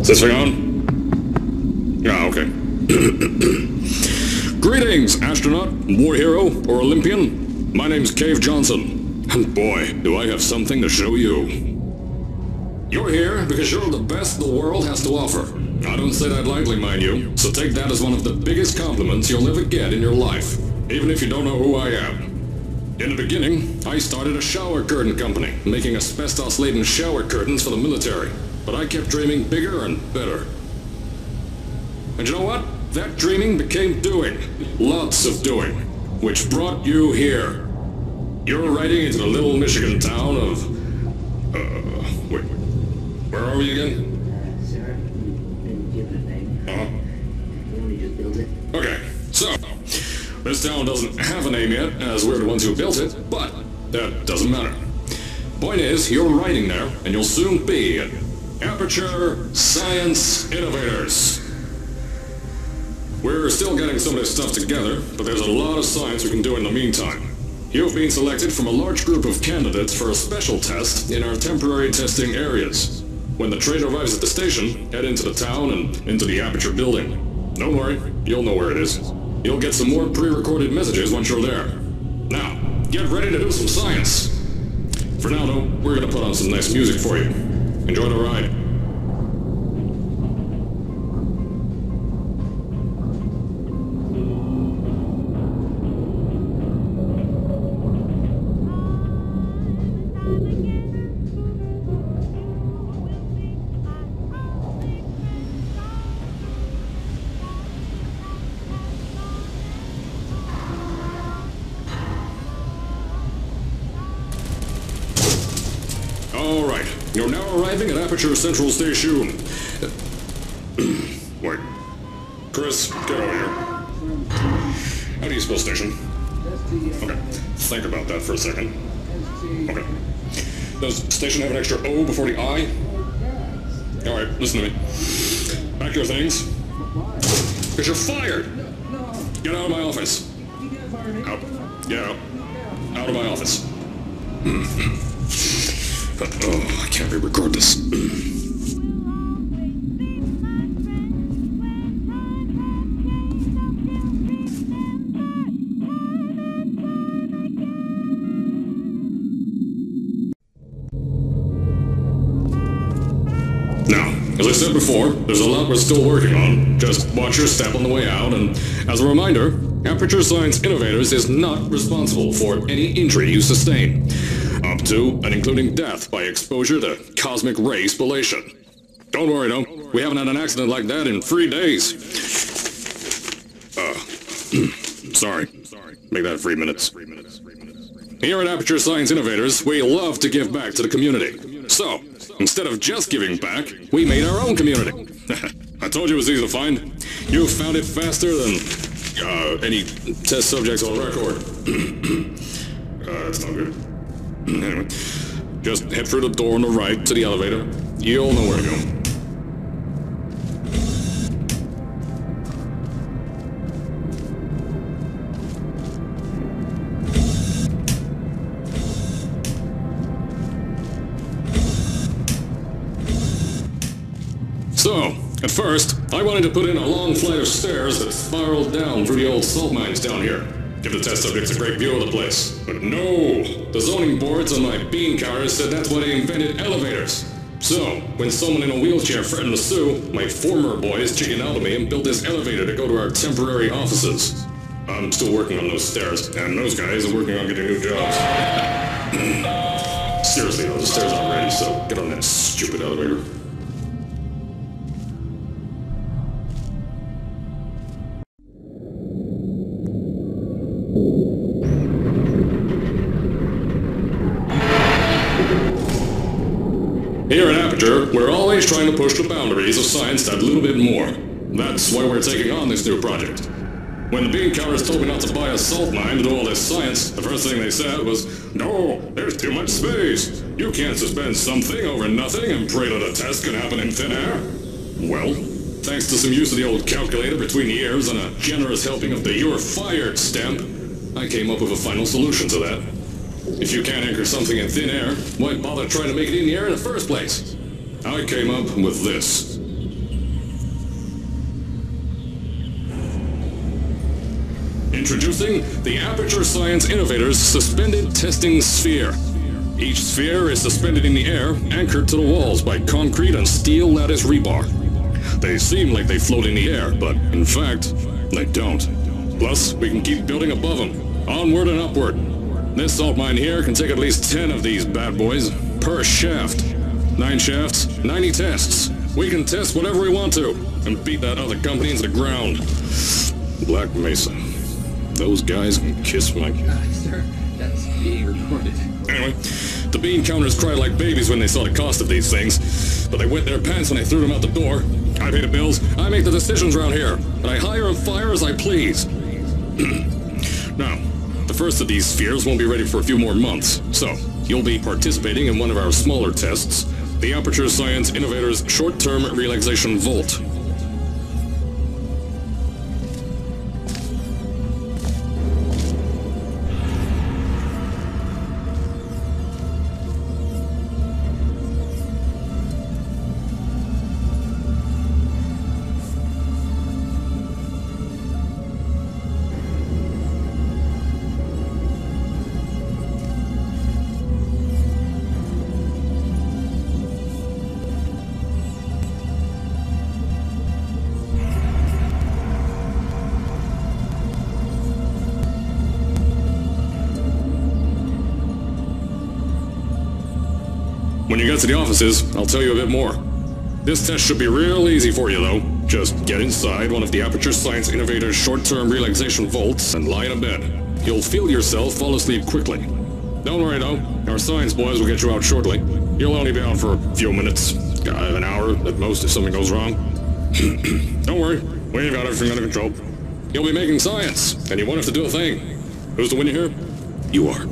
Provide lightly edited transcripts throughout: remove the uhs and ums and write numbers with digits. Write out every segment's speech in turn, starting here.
this thing on? Ah, okay. Greetings, astronaut, war hero, or Olympian. My name's Cave Johnson, and boy, do I have something to show you. You're here because you're the best the world has to offer. I don't say that lightly, mind you, so take that as one of the biggest compliments you'll ever get in your life, even if you don't know who I am. In the beginning, I started a shower curtain company, making asbestos-laden shower curtains for the military, but I kept dreaming bigger and better. And you know what? That dreaming became doing. Lots of doing. Which brought you here. You're riding into the little Michigan town of... wait. Where are we again? Sir, didn't give it a name. We only just built it. Okay, so... this town doesn't have a name yet, as we're the ones who built it, but that doesn't matter. Point is, you're riding there, and you'll soon be at Aperture Science Innovators. We're still getting some of this stuff together, but there's a lot of science we can do in the meantime. You've been selected from a large group of candidates for a special test in our temporary testing areas. When the train arrives at the station, head into the town and into the Aperture building. Don't worry, you'll know where it is. You'll get some more pre-recorded messages once you're there. Now, get ready to do some science. For now, though, we're gonna put on some nice music for you. Enjoy the ride. Alright, you're now arriving at Aperture Central Station. Wait. Chris, get over here. How do you spell station? Okay, think about that for a second. Okay. Does station have an extra O before the I? Alright, listen to me. Pack your things. Because you're fired! Get out of my office. Out. Get out. Out of my office. Oh, I can't re-record this. Now, as I said before, there's a lot we're still working on. Just watch your step on the way out, and as a reminder, Aperture Science Innovators is not responsible for any injury you sustain. Up to and including death by exposure to cosmic ray spallation. Don't worry though, we haven't had an accident like that in 3 days. Sorry. Make that 3 minutes. Here at Aperture Science Innovators, we love to give back to the community. So, instead of just giving back, we made our own community. I told you it was easy to find. You found it faster than any test subjects on record. That's not good. Anyway, just head through the door on the right to the elevator. You'll know where to go. So, at first, I wanted to put in a long flight of stairs that spiraled down through the old salt mines down here. Give the test subjects a great view of the place. But no! The zoning boards on my bean counters said that's why they invented elevators. So, when someone in a wheelchair threatened to sue, my former boys chickened out of me and built this elevator to go to our temporary offices. I'm still working on those stairs, and those guys are working on getting new jobs. Seriously though, the stairs aren't ready, so get on that stupid elevator. Here at Aperture, we're always trying to push the boundaries of science that little bit more. That's why we're taking on this new project. When the bean counters told me not to buy a salt mine to do all this science, the first thing they said was, "No, there's too much space. You can't suspend something over nothing and pray that a test can happen in thin air." Well, thanks to some use of the old calculator between the ears and a generous helping of the "you're fired" stamp, I came up with a final solution to that. If you can't anchor something in thin air, why bother trying to make it in the air in the first place? I came up with this. Introducing the Aperture Science Innovators Suspended Testing Sphere. Each sphere is suspended in the air, anchored to the walls by concrete and steel lattice rebar. They seem like they float in the air, but in fact, they don't. Plus, we can keep building above them, onward and upward. This salt mine here can take at least 10 of these bad boys per shaft. 9 shafts, 90 tests. We can test whatever we want to, and beat that other company into the ground. Black Mesa. Those guys can kiss my... Sir, that's being recorded. Anyway, the bean counters cried like babies when they saw the cost of these things, but they wet their pants when I threw them out the door. I pay the bills, I make the decisions around here, and I hire and fire as I please. Now, the first of these spheres won't be ready for a few more months, so you'll be participating in one of our smaller tests, the Aperture Science Innovators Short-Term Relaxation Volt. When you get to the offices, I'll tell you a bit more. This test should be real easy for you, though. Just get inside one of the Aperture Science Innovators short-term relaxation vaults and lie in a bed. You'll feel yourself fall asleep quickly. Don't worry, though. Our science boys will get you out shortly. You'll only be out for a few minutes. An hour, at most, if something goes wrong. Don't worry. We've got everything under control. You'll be making science, and you won't have to do a thing. Who's the winner here? You are.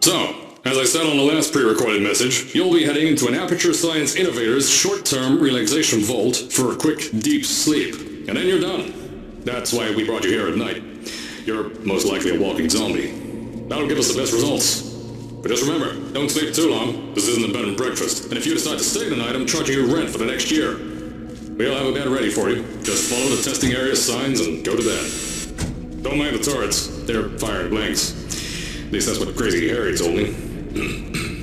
So, as I said on the last pre-recorded message, you'll be heading into an Aperture Science Innovators short-term relaxation vault for a quick, deep sleep. And then you're done. That's why we brought you here at night. You're most likely a walking zombie. That'll give us the best results. But just remember, don't sleep too long. This isn't a bed and breakfast. And if you decide to stay the night, I'm charging you rent for the next year. We'll have a bed ready for you. Just follow the testing area signs and go to bed. Don't mind the turrets. They're firing blanks. At least that's what Crazy Harry told me.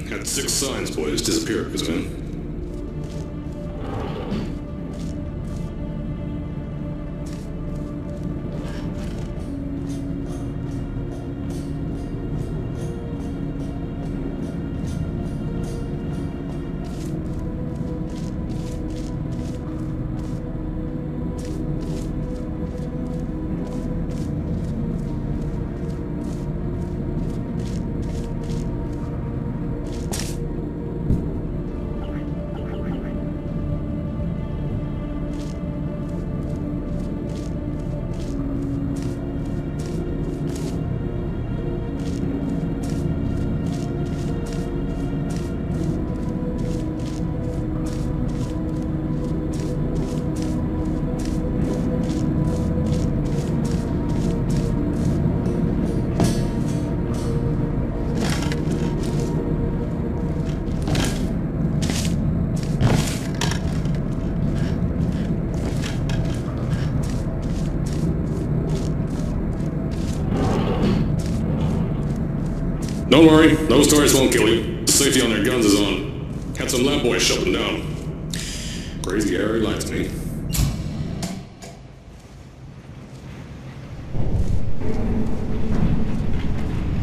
Had 6 science boys disappear because of him. Don't worry, those turrets won't kill you. The safety on their guns is on. Had some lab boys shut them down. Crazy Harry lied to me.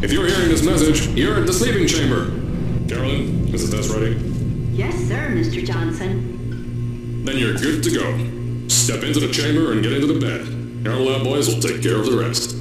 If you're hearing this message, you're at the sleeping chamber. Carolyn, is the test ready? Yes, sir, Mr. Johnson. Then you're good to go. Step into the chamber and get into the bed. Our lab boys will take care of the rest.